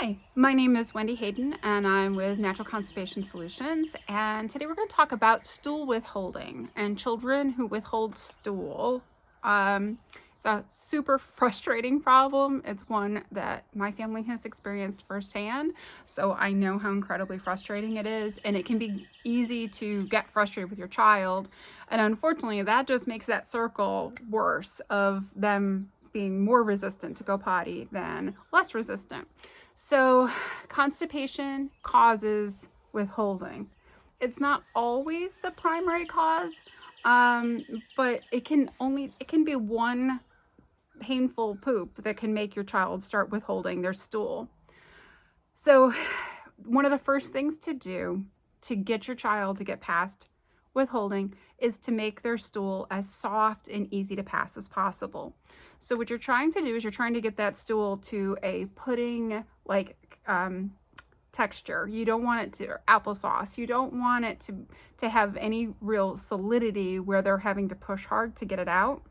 Hi, my name is Wendy Hayden and I'm with Natural Constipation Solutions, and today we're going to talk about stool withholding and children who withhold stool. It's a super frustrating problem. It's one that my family has experienced firsthand, so I know how incredibly frustrating it is, and it can be easy to get frustrated with your child, and unfortunately that just makes that circle worse of them being more resistant to go potty than less resistant. So constipation causes withholding. It's not always the primary cause, but it can be one painful poop that can make your child start withholding their stool. So one of the first things to do to get your child to get past withholding is to make their stool as soft and easy to pass as possible. So what you're trying to do is you're trying to get that stool to a pudding like texture. You don't want it to, or applesauce. You don't want it to have any real solidity where they're having to push hard to get it out.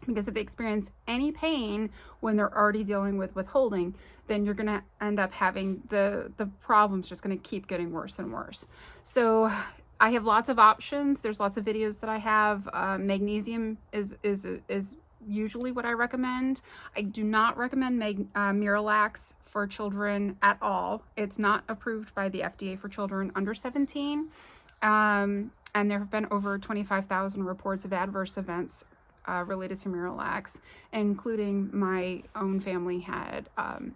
Because if they experience any pain when they're already dealing with withholding, then you're going to end up having the problem's just going to keep getting worse and worse. So I have lots of options. There's lots of videos that I have. Magnesium is usually what I recommend. I do not recommend Miralax for children at all. It's not approved by the FDA for children under 17. And there have been over 25,000 reports of adverse events related to Miralax, including my own family had,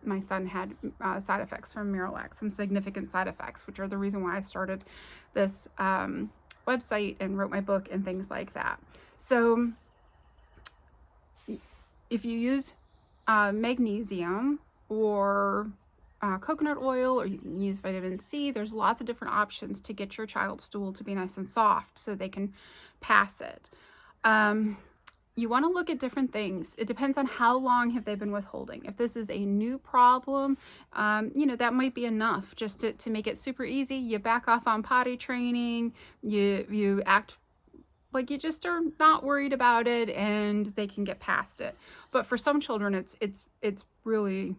my son had side effects from Miralax, some significant side effects, which are the reason why I started this website and wrote my book and things like that. So if you use magnesium or coconut oil, or you can use vitamin C, there's lots of different options to get your child's stool to be nice and soft so they can pass it. You want to look at different things. It depends on how long have they been withholding. If this is a new problem, that might be enough just to make it super easy. You back off on potty training, you act like you just are not worried about it, and they can get past it. But for some children, it's really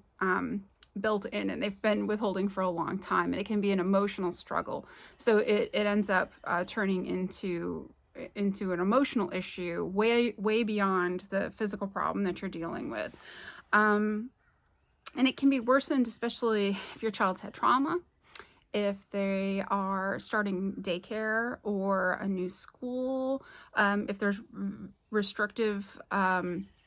built in, and they've been withholding for a long time, and it can be an emotional struggle. So it ends up turning into an emotional issue way beyond the physical problem that you're dealing with. And it can be worsened, especially if your child's had trauma, if they are starting daycare or a new school, if there's restrictive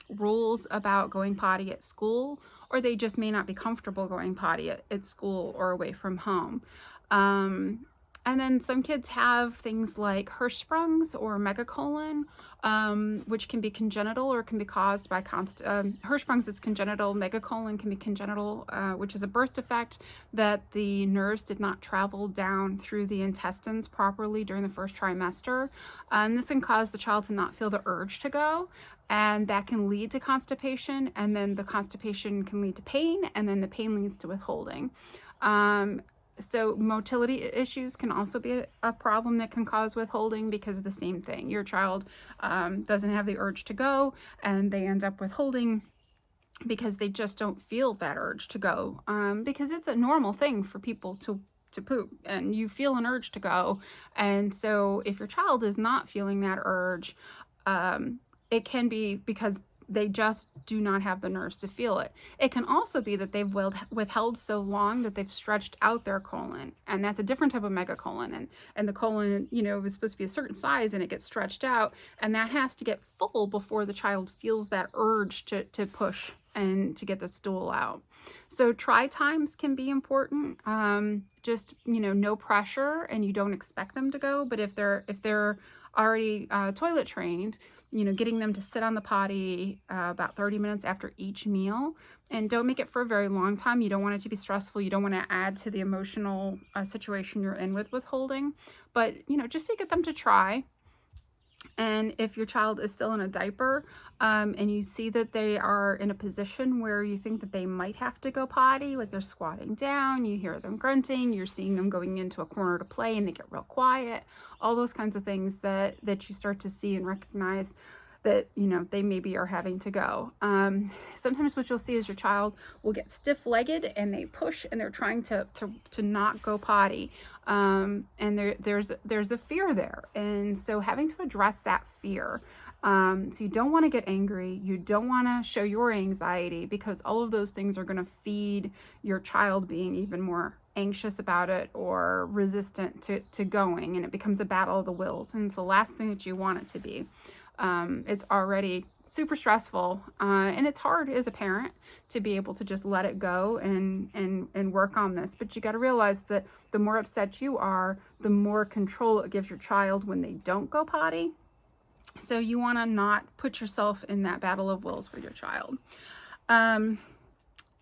rules about going potty at school, or they just may not be comfortable going potty at school or away from home. And then some kids have things like Hirschsprungs or megacolon, which can be congenital or can be caused by Hirschsprungs is congenital, megacolon can be congenital, which is a birth defect that the nerves did not travel down through the intestines properly during the first trimester. This can cause the child to not feel the urge to go, and that can lead to constipation, and then the constipation can lead to pain, and then the pain leads to withholding. So motility issues can also be a problem that can cause withholding because of the same thing. Your child doesn't have the urge to go, and they end up withholding because they just don't feel that urge to go, because it's a normal thing for people to poop, and you feel an urge to go. And so if your child is not feeling that urge, it can be because they just do not have the nerves to feel it. It can also be that they've withheld so long that they've stretched out their colon, and that's a different type of megacolon. And the colon, is supposed to be a certain size, and it gets stretched out, and that has to get full before the child feels that urge to push and to get the stool out. So try times can be important. Just no pressure, and you don't expect them to go. But if they're already toilet trained, getting them to sit on the potty about 30 minutes after each meal, and don't make it for a very long time. You don't want it to be stressful. You don't want to add to the emotional situation you're in with withholding, but just to get them to try. And if your child is still in a diaper, and you see that they are in a position where you think that they might have to go potty, like they're squatting down, you hear them grunting, you're seeing them going into a corner to play and they get real quiet, all those kinds of things that you start to see and recognize, that, you know, they maybe are having to go. Sometimes what you'll see is your child will get stiff-legged and they push and they're trying to not go potty. And there's a fear there. And so having to address that fear. So you don't want to get angry. You don't want to show your anxiety, because all of those things are going to feed your child being even more anxious about it or resistant to going, and it becomes a battle of the wills, and it's the last thing that you want it to be. It's already super stressful, and it's hard as a parent to be able to just let it go and work on this. But you got to realize that the more upset you are, the more control it gives your child when they don't go potty. So you want to not put yourself in that battle of wills with your child.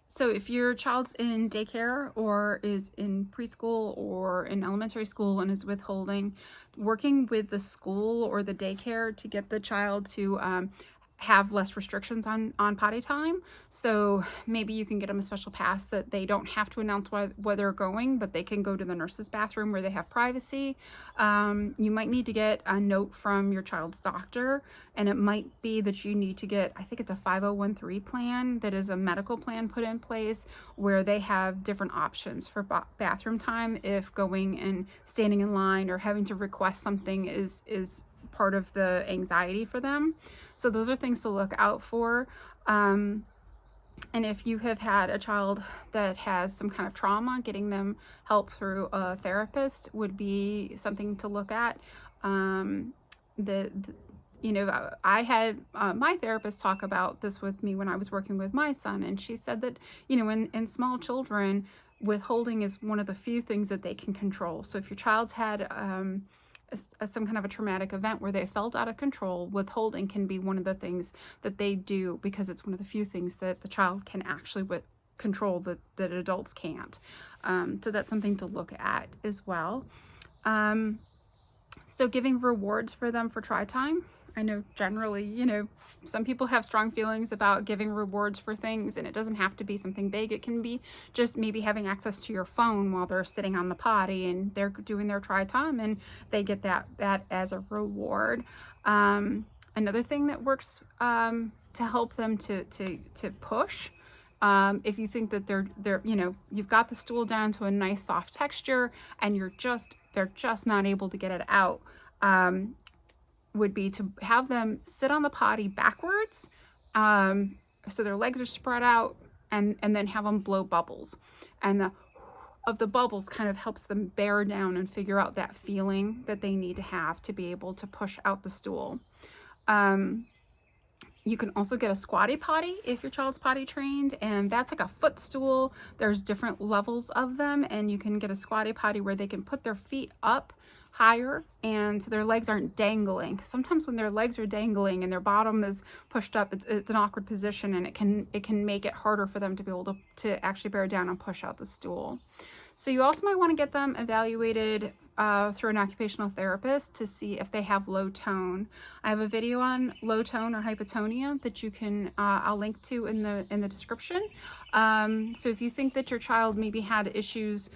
So if your child's in daycare or is in preschool or in elementary school and is withholding, working with the school or the daycare to get the child to have less restrictions on potty time. So maybe you can get them a special pass that they don't have to announce where they're going, but they can go to the nurse's bathroom where they have privacy. You might need to get a note from your child's doctor, and it might be that you need to get, I think it's a 5013 plan, that is a medical plan put in place where they have different options for bathroom time if going and standing in line or having to request something is part of the anxiety for them. So those are things to look out for. And if you have had a child that has some kind of trauma, getting them help through a therapist would be something to look at. You know, I had my therapist talk about this with me when I was working with my son, and she said that, you know, in small children, withholding is one of the few things that they can control. So if your child's had some kind of a traumatic event where they felt out of control, withholding can be one of the things that they do, because it's one of the few things that the child can actually control that adults can't. So that's something to look at as well. So giving rewards for them for try time. I know generally, you know, some people have strong feelings about giving rewards for things, and it doesn't have to be something big. It can be just maybe having access to your phone while they're sitting on the potty and they're doing their try time, and they get that as a reward. Another thing that works to help them to push. If you think that they're you know, you've got the stool down to a nice soft texture and they're just not able to get it out, would be to have them sit on the potty backwards, so their legs are spread out, and then have them blow bubbles, and the bubbles kind of helps them bear down and figure out that feeling that they need to have to be able to push out the stool. You can also get a Squatty Potty if your child's potty trained, and that's like a footstool. There's different levels of them, and you can get a Squatty Potty where they can put their feet up higher and so their legs aren't dangling. Sometimes when their legs are dangling and their bottom is pushed up, it's an awkward position, and it can make it harder for them to be able to actually bear down and push out the stool. So you also might want to get them evaluated through an occupational therapist to see if they have low tone. I have a video on low tone or hypotonia that you can I'll link to in the description. So if you think that your child maybe had issues,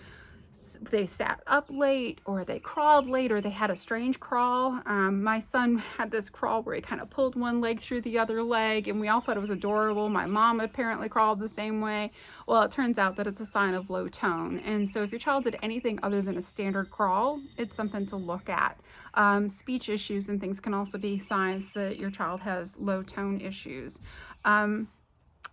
they sat up late, or they crawled late, or they had a strange crawl. My son had this crawl where he kind of pulled one leg through the other leg, and we all thought it was adorable. My mom apparently crawled the same way. Well, it turns out that it's a sign of low tone. And so if your child did anything other than a standard crawl, it's something to look at. Speech issues and things can also be signs that your child has low tone issues. And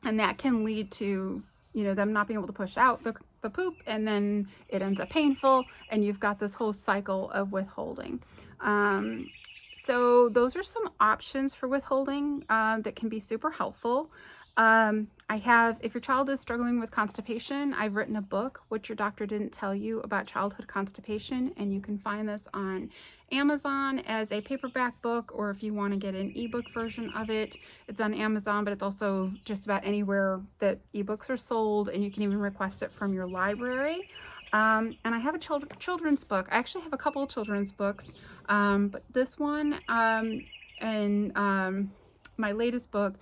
that can lead to, you know, them not being able to push out the poop, and then it ends up painful, and you've got this whole cycle of withholding. So those are some options for withholding that can be super helpful. If your child is struggling with constipation, I've written a book, What Your Doctor Didn't Tell You About Childhood Constipation, and you can find this on Amazon as a paperback book, or if you want to get an ebook version of it, it's on Amazon, but it's also just about anywhere that ebooks are sold, and you can even request it from your library. And I have a children's book. I actually have a couple of children's books, but this one and my latest book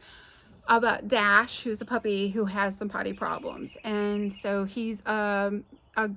about Dash, who's a puppy who has some potty problems. And so he's a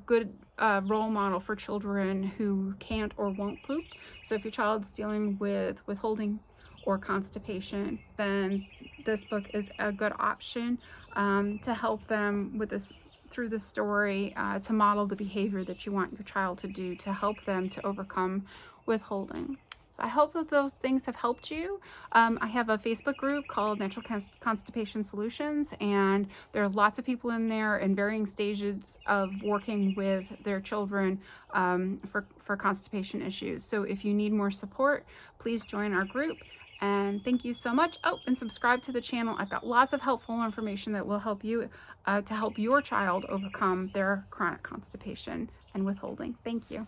good role model for children who can't or won't poop. So if your child's dealing with withholding or constipation, then this book is a good option to help them with this through the story, to model the behavior that you want your child to do to help them to overcome withholding. So I hope that those things have helped you. I have a Facebook group called Natural Constipation Solutions, and there are lots of people in there in varying stages of working with their children for constipation issues. So if you need more support, please join our group. And thank you so much. Oh, and subscribe to the channel. I've got lots of helpful information that will help you to help your child overcome their chronic constipation and withholding. Thank you.